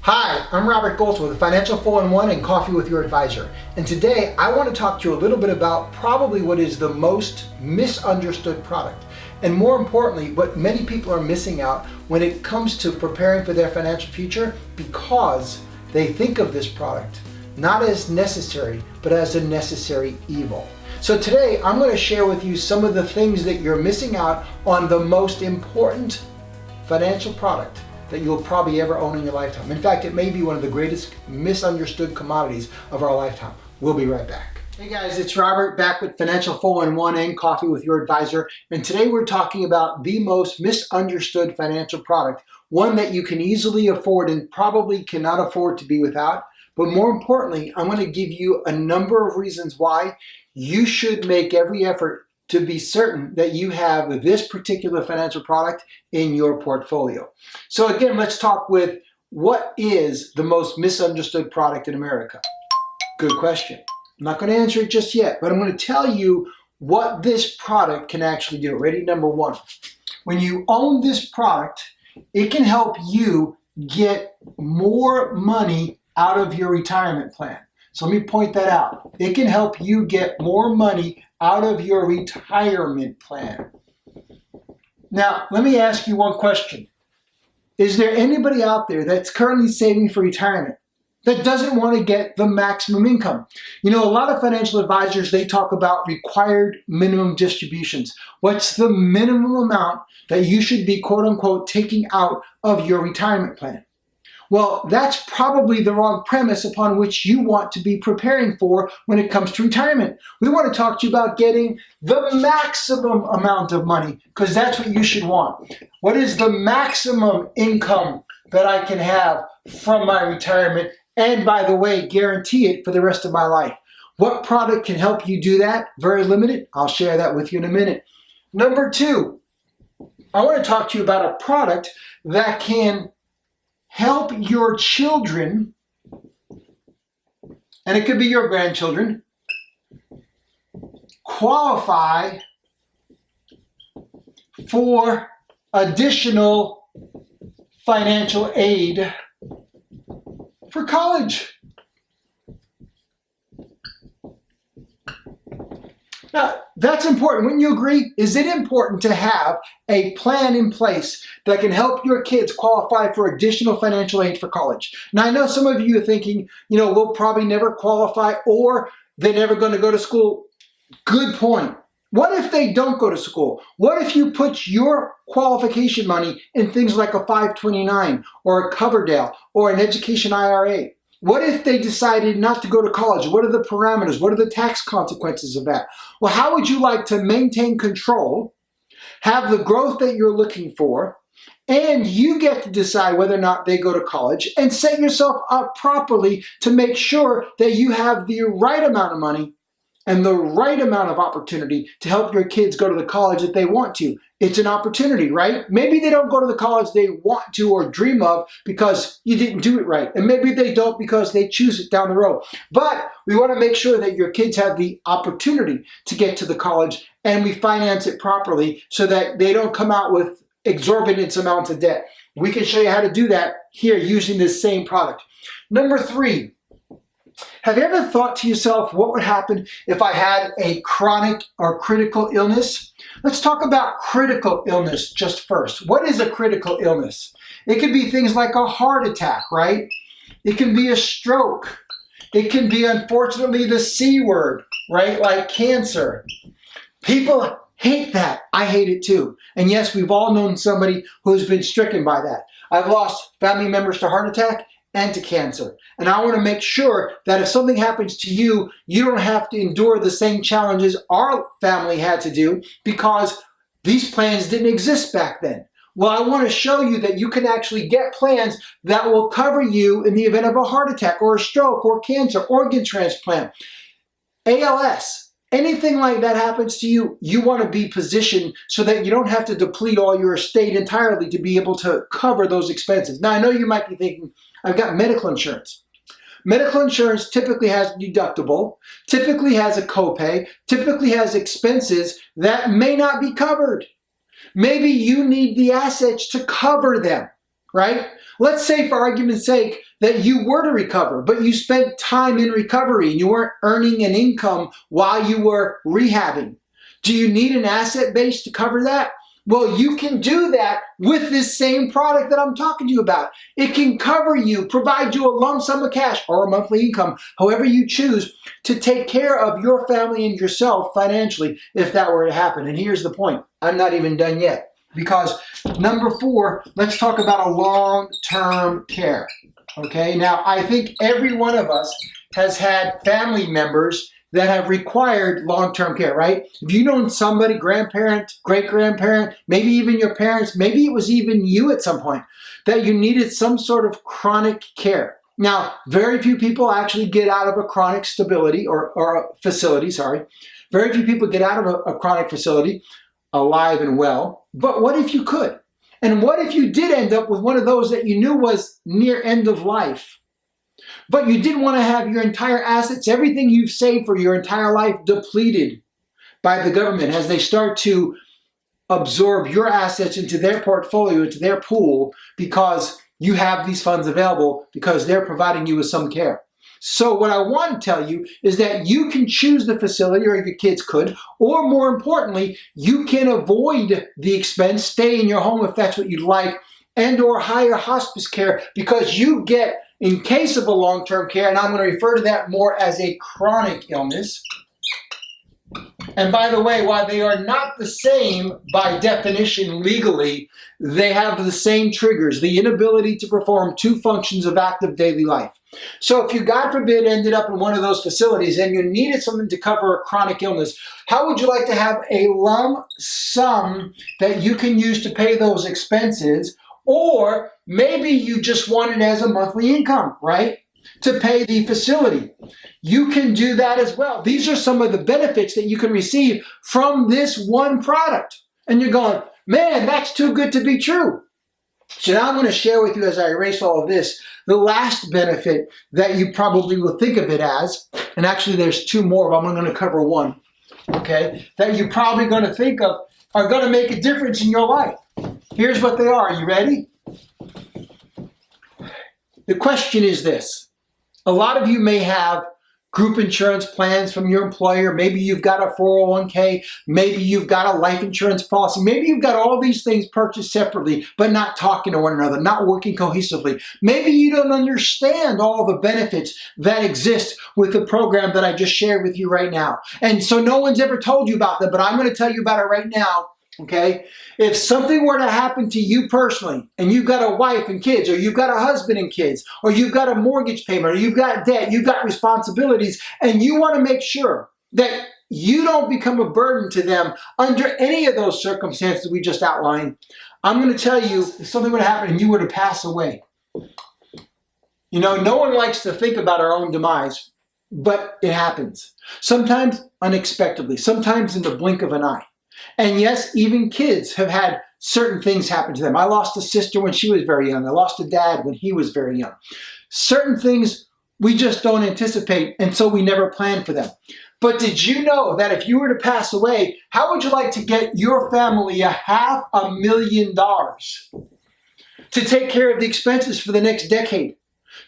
Hi, I'm Robert Goltz with Financial 411 and Coffee with Your Advisor. And today I want to talk to you a little bit about probably what is the most misunderstood product. And more importantly, what many people are missing out when it comes to preparing for their financial future because they think of this product not as necessary, but as a necessary evil. So today I'm going to share with you some of the things that you're missing out on the most important financial product that you'll probably ever own in your lifetime. In fact, it may be one of the greatest misunderstood commodities of our lifetime. We'll be right back. Hey guys, it's Robert back with Financial 411 and Coffee with Your Advisor. And today we're talking about the most misunderstood financial product, one that you can easily afford and probably cannot afford to be without. But more importantly, I'm going to give you a number of reasons why you should make every effort to be certain that you have this particular financial product in your portfolio. So again, let's talk with what is the most misunderstood product in America? Good question. I'm not going to answer it just yet, but I'm going to tell you what this product can actually do. Ready? Number one, when you own this product, it can help you get more money out of your retirement plan. So let me point that out. It can help you get more money out of your retirement plan. Now, let me ask you one question. Is there anybody out there that's currently saving for retirement that doesn't want to get the maximum income? You know, a lot of financial advisors, they talk about required minimum distributions. What's the minimum amount that you should be, quote unquote, taking out of your retirement plan? Well, that's probably the wrong premise upon which you want to be preparing for when it comes to retirement. We want to talk to you about getting the maximum amount of money because that's what you should want. What is the maximum income that I can have from my retirement? And by the way, guarantee it for the rest of my life. What product can help you do that? Very limited. I'll share that with you in a minute. Number two, I want to talk to you about a product that can help your children, and it could be your grandchildren, qualify for additional financial aid for college. Now, that's important. Wouldn't you agree? Is it important to have a plan in place that can help your kids qualify for additional financial aid for college? Now, I know some of you are thinking, we'll probably never qualify or they're never going to go to school. Good point. What if they don't go to school? What if you put your qualification money in things like a 529 or a Coverdell or an education IRA? What if they decided not to go to college? What are the parameters? What are the tax consequences of that? Well, how would you like to maintain control, have the growth that you're looking for, and you get to decide whether or not they go to college and set yourself up properly to make sure that you have the right amount of money and the right amount of opportunity to help your kids go to the college that they want to. It's an opportunity, right? Maybe they don't go to the college they want to or dream of because you didn't do it right. And maybe they don't because they choose it down the road. But we want to make sure that your kids have the opportunity to get to the college and we finance it properly so that they don't come out with exorbitant amounts of debt. We can show you how to do that here using this same product. Number three, have you ever thought to yourself, what would happen if I had a chronic or critical illness? Let's talk about critical illness just first. What is a critical illness? It could be things like a heart attack, right? It can be a stroke. It can be, unfortunately, the C word, right? Like cancer. People hate that. I hate it too. And yes, we've all known somebody who's been stricken by that. I've lost family members to heart attack and to cancer. And I want to make sure that if something happens to you, you don't have to endure the same challenges our family had to do because these plans didn't exist back then. Well, I want to show you that you can actually get plans that will cover you in the event of a heart attack or a stroke or cancer, organ transplant, ALS. Anything like that happens to you, you want to be positioned so that you don't have to deplete all your estate entirely to be able to cover those expenses. Now, I know you might be thinking, I've got medical insurance. Medical insurance typically has a deductible, typically has a copay, typically has expenses that may not be covered. Maybe you need the assets to cover them. right? Let's say, for argument's sake, that you were to recover, but you spent time in recovery and you weren't earning an income while you were rehabbing. Do you need an asset base to cover that? Well, you can do that with this same product that I'm talking to you about. It can cover you, provide you a lump sum of cash or a monthly income, however you choose, to take care of your family and yourself financially if that were to happen. And here's the point. I'm not even done yet. Because number 4, let's talk about a long-term care. Okay, now I think every one of us has had family members that have required long-term care, right? If you know somebody, grandparent, great-grandparent, maybe even your parents, maybe it was even you at some point, that you needed some sort of chronic care. Now, very few people actually get out of a chronic stability or a facility, sorry. Very few people get out of a chronic facility alive and well. But what if you could? And what if you did end up with one of those that you knew was near end of life? But you didn't want to have your entire assets, everything you've saved for your entire life, depleted by the government as they start to absorb your assets into their portfolio, into their pool, because you have these funds available because they're providing you with some care. So what I want to tell you is that you can choose the facility, or your kids could, or more importantly, you can avoid the expense, stay in your home if that's what you'd like, and or hire hospice care, because you get, in case of a long-term care, and I'm going to refer to that more as a chronic illness. And by the way, while they are not the same by definition legally, they have the same triggers, the inability to perform 2 functions of active daily life. So if you, God forbid, ended up in one of those facilities and you needed something to cover a chronic illness, how would you like to have a lump sum that you can use to pay those expenses? Or maybe you just want it as a monthly income, right? To pay the facility. You can do that as well. These are some of the benefits that you can receive from this one product. And you're going, man, that's too good to be true. So now I'm going to share with you, as I erase all of this, the last benefit that you probably will think of it as, and actually there's 2 more, but I'm going to cover one, okay, that you're probably going to think of are going to make a difference in your life. Here's what they are. Are you ready? The question is this. A lot of you may have group insurance plans from your employer. Maybe you've got a 401k. Maybe you've got a life insurance policy. Maybe you've got all these things purchased separately, but not talking to one another, not working cohesively. Maybe you don't understand all the benefits that exist with the program that I just shared with you right now. And so no one's ever told you about them, but I'm going to tell you about it right now. Okay, if something were to happen to you personally, and you've got a wife and kids, or you've got a husband and kids, or you've got a mortgage payment, or you've got debt, you've got responsibilities, and you want to make sure that you don't become a burden to them under any of those circumstances we just outlined, I'm going to tell you, if something were to happen and you were to pass away. You know, no one likes to think about our own demise, but it happens. Sometimes unexpectedly, sometimes in the blink of an eye. And yes, even kids have had certain things happen to them. I lost a sister when she was very young. I lost a dad when he was very young. Certain things we just don't anticipate, and so we never plan for them. But did you know that if you were to pass away, how would you like to get your family $500,000 to take care of the expenses for the next decade?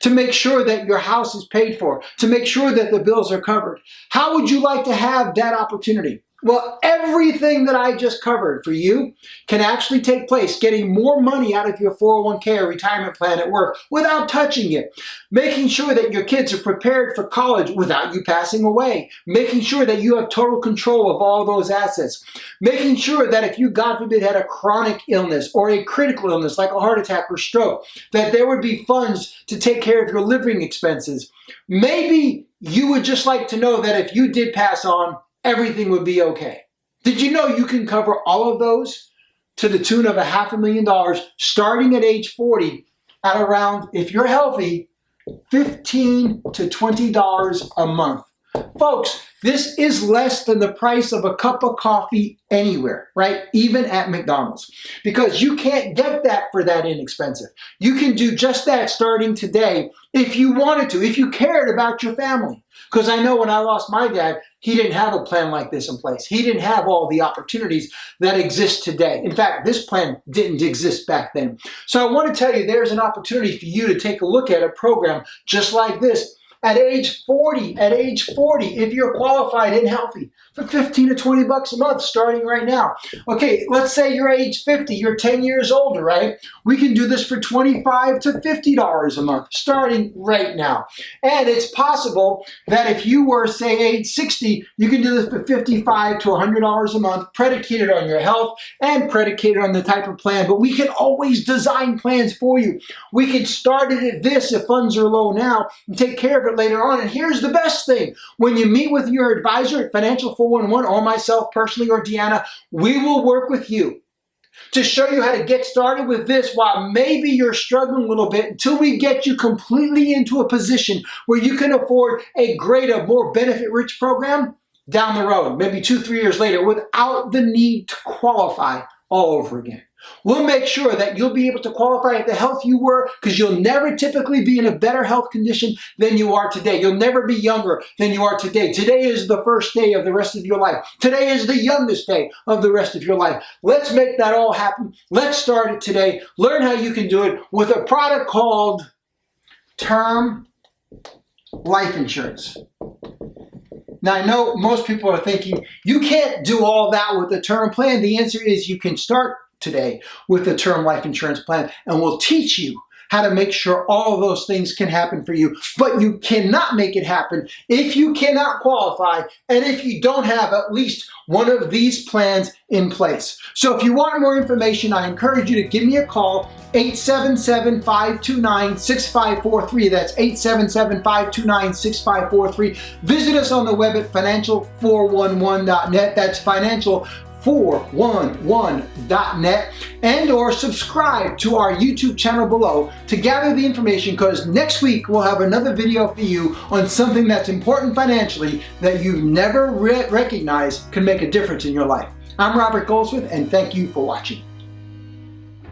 To make sure that your house is paid for, to make sure that the bills are covered? How would you like to have that opportunity? Well, everything that I just covered for you can actually take place, getting more money out of your 401k or retirement plan at work without touching it, making sure that your kids are prepared for college without you passing away, making sure that you have total control of all those assets, making sure that if you, God forbid, had a chronic illness or a critical illness like a heart attack or stroke, that there would be funds to take care of your living expenses. Maybe you would just like to know that if you did pass on, everything would be okay. Did you know you can cover all of those to the tune of $500,000 starting at age 40 at around, if you're healthy, $15 to $20 a month? Folks, this is less than the price of a cup of coffee anywhere, right? Even at McDonald's. Because you can't get that for that inexpensive. You can do just that starting today if you wanted to, if you cared about your family. Because I know when I lost my dad, he didn't have a plan like this in place. He didn't have all the opportunities that exist today. In fact, this plan didn't exist back then. So I want to tell you there's an opportunity for you to take a look at a program just like this at age 40, if you're qualified and healthy, for 15 to 20 bucks a month starting right now. Okay, let's say you're age 50, you're 10 years older, right? We can do this for $25 to $50 a month starting right now. And it's possible that if you were, say, age 60, you can do this for $55 to $100 a month, predicated on your health and predicated on the type of plan. But we can always design plans for you. We can start it at this if funds are low now and take care of it later on. And here's the best thing. When you meet with your advisor at Financial 411 or myself personally or Deanna, we will work with you to show you how to get started with this while maybe you're struggling a little bit until we get you completely into a position where you can afford a greater, more benefit-rich program down the road, maybe 2-3 years later, without the need to qualify all over again. We'll make sure that you'll be able to qualify at the health you were, because you'll never typically be in a better health condition than you are today. You'll never be younger than you are today. Today is the first day of the rest of your life. Today is the youngest day of the rest of your life. Let's make that all happen. Let's start it today. Learn how you can do it with a product called Term Life Insurance. Now, I know most people are thinking, you can't do all that with a term plan. The answer is you can start today with the Term Life Insurance Plan, and we'll teach you how to make sure all of those things can happen for you. But you cannot make it happen if you cannot qualify and if you don't have at least one of these plans in place. So if you want more information, I encourage you to give me a call, 877-529-6543. That's 877-529-6543. Visit us on the web at financial411.net. That's financial411.net, and or subscribe to our YouTube channel below to gather the information, because next week we'll have another video for you on something that's important financially that you never recognized can make a difference in your life. I'm Robert Goldsmith, and thank you for watching.